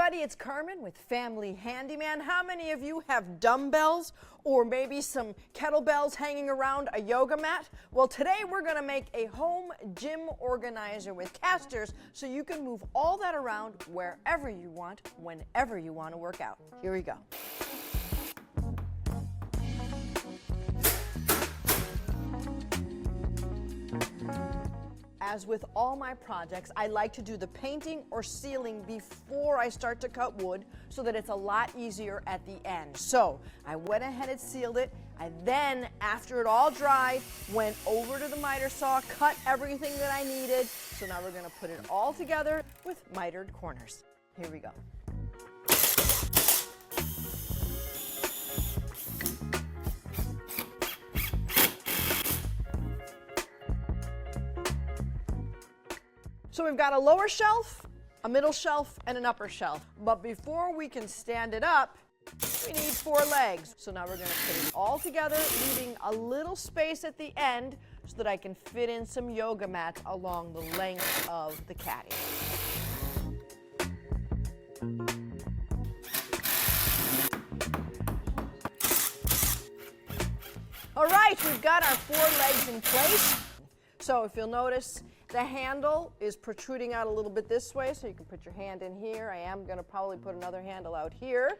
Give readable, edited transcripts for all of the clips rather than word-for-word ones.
everybody, it's Carmen with Family Handyman. How many of you have dumbbells or maybe some kettlebells hanging around a yoga mat? Well, today we're going to make a home gym organizer with casters so you can move all that around wherever you want, whenever you want to work out. Here we go. As with all my projects, I like to do the painting or sealing before I start to cut wood so that it's a lot easier at the end. So I went ahead and sealed it. I then, after it all dried, went over to the miter saw, cut everything that I needed. So now we're going to put it all together with mitered corners. Here we go. So we've got a lower shelf, a middle shelf, and an upper shelf. But before we can stand it up, we need 4 legs. So now we're going to put it all together, leaving a little space at the end so that I can fit in some yoga mats along the length of the Caddie. All right, we've got our 4 legs in place. So if you'll notice, the handle is protruding out a little bit this way, so you can put your hand in here. I am going to probably put another handle out here.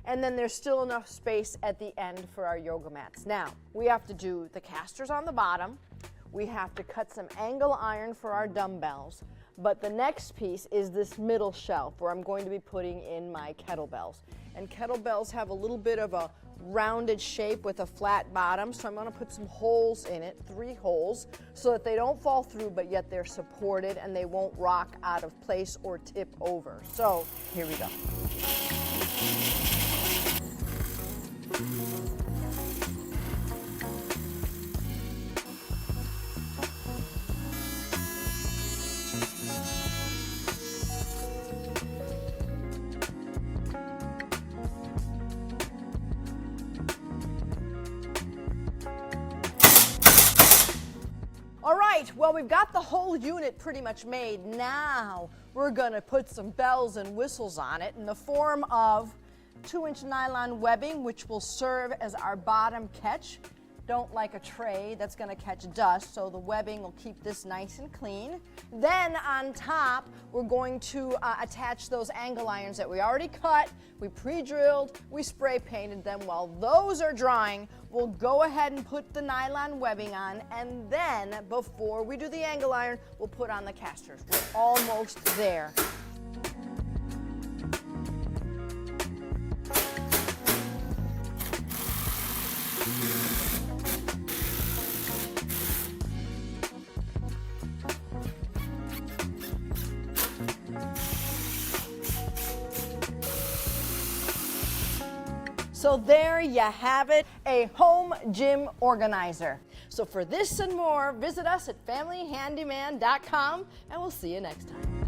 And then there's still enough space at the end for our yoga mats. Now, we have to do the casters on the bottom. We have to cut some angle iron for our dumbbells. But the next piece is this middle shelf where I'm going to be putting in my kettlebells. And kettlebells have a little bit of a rounded shape with a flat bottom, so I'm going to put some holes in it, 3 holes, so that they don't fall through, but yet they're supported and they won't rock out of place or tip over. So here we go. All right, well, we've got the whole unit pretty much made. Now we're going to put some bells and whistles on it in the form of 2-inch nylon webbing, which will serve as our bottom catch. Don't like a tray that's going to catch dust, so the webbing will keep this nice and clean. Then on top, we're going to attach those angle irons that we already cut, we pre-drilled, we spray painted them. While those are drying, we'll go ahead and put the nylon webbing on, and then before we do the angle iron, we'll put on the casters. We're almost there. So there you have it, a home gym organizer. So for this and more, visit us at familyhandyman.com, and we'll see you next time.